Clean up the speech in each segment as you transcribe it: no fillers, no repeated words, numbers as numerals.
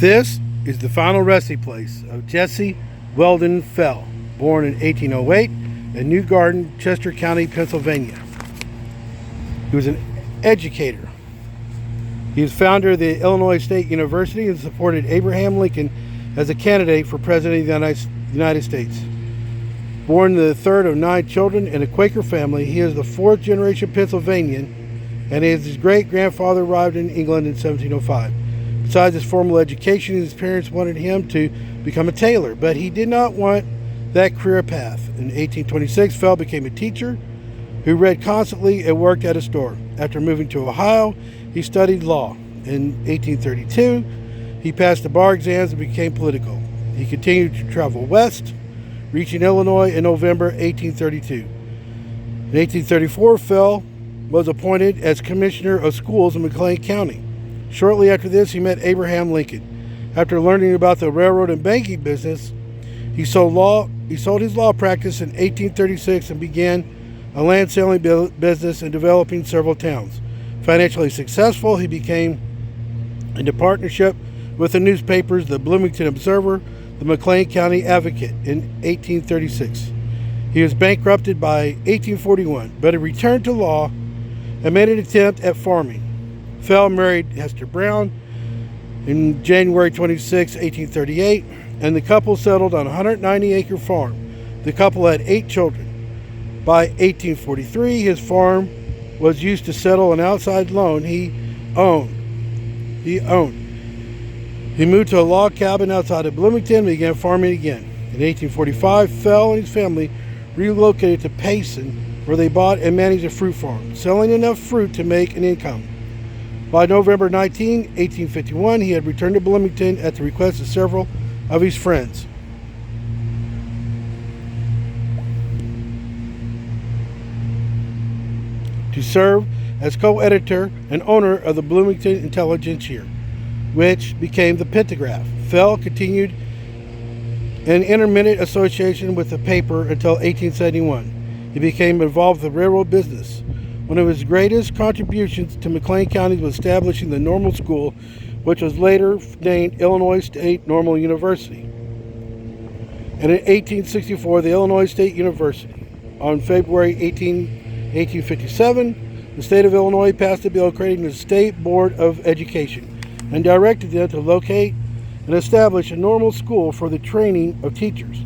This is the final resting place of Jesse Weldon Fell, born in 1808 in New Garden, Chester County, Pennsylvania. He was an educator. He was founder of the Illinois State University and supported Abraham Lincoln as a candidate for President of the United States. Born the third of 9 children in a Quaker family, he is the 4th generation Pennsylvanian, and his great-grandfather arrived in England in 1705. Besides his formal education, his parents wanted him to become a tailor, but he did not want that career path. In 1826, Fell became a teacher who read constantly and worked at a store. After moving to Ohio, he studied law. In 1832, he passed the bar exams and became political. He continued to travel west, reaching Illinois in November 1832. In 1834, Fell was appointed as Commissioner of Schools in McLean County. Shortly after this, he met Abraham Lincoln. After learning about the railroad and banking business, he sold his law practice in 1836 and began a land selling business and developing several towns. Financially successful, he became into partnership with the newspapers, the Bloomington Observer, the McLean County Advocate in 1836. He was bankrupted by 1841, but he returned to law and made an attempt at farming. Fell married Hester Brown in January 26, 1838, and the couple settled on a 190-acre farm. The couple had 8 children. By 1843, his farm was used to settle an outside loan he owned. He moved to a log cabin outside of Bloomington and began farming again. In 1845, Fell and his family relocated to Payson, where they bought and managed a fruit farm, selling enough fruit to make an income. By November 19, 1851, he had returned to Bloomington at the request of several of his friends. To serve as co-editor and owner of the Bloomington Intelligencer, which became the Pentagraph. Fell continued an intermittent association with the paper until 1871. He became involved with the railroad business. One of his greatest contributions to McLean County was establishing the Normal School, which was later named Illinois State Normal University. And in 1864, the Illinois State University. On February 1857, the state of Illinois passed a bill creating the State Board of Education and directed them to locate and establish a normal school for the training of teachers.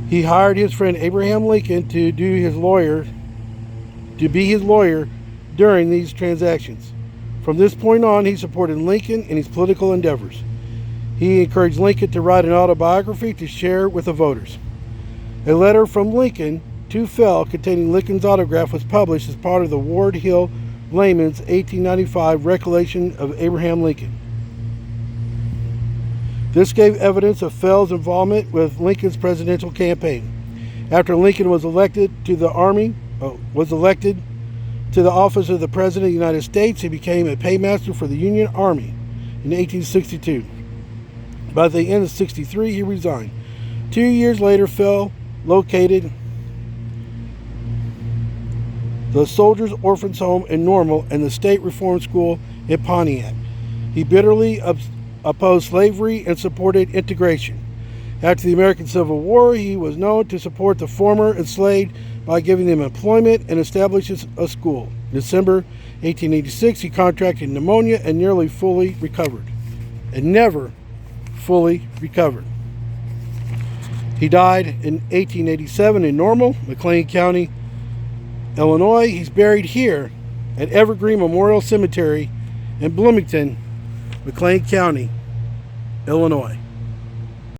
He hired his friend Abraham Lincoln to be his lawyer during these transactions. From this point on, he supported Lincoln in his political endeavors. He encouraged Lincoln to write an autobiography to share with the voters. A letter from Lincoln to Fell containing Lincoln's autograph was published as part of the Ward Hill Layman's 1895 Recollection of Abraham Lincoln. This gave evidence of Fell's involvement with Lincoln's presidential campaign. After Lincoln was elected to the office of the President of the United States, he became a paymaster for the Union Army in 1862. By the end of 1963, he resigned. 2 years later, Fell located the Soldiers' Orphans Home in Normal and the State Reform School in Pontiac. He bitterly opposed slavery and supported integration. After the American Civil War, he was known to support the former enslaved by giving them employment and establishes a school. In December 1886, he contracted pneumonia and never fully recovered. He died in 1887 in Normal, McLean County, Illinois. He's buried here at Evergreen Memorial Cemetery in Bloomington, McLean County, Illinois.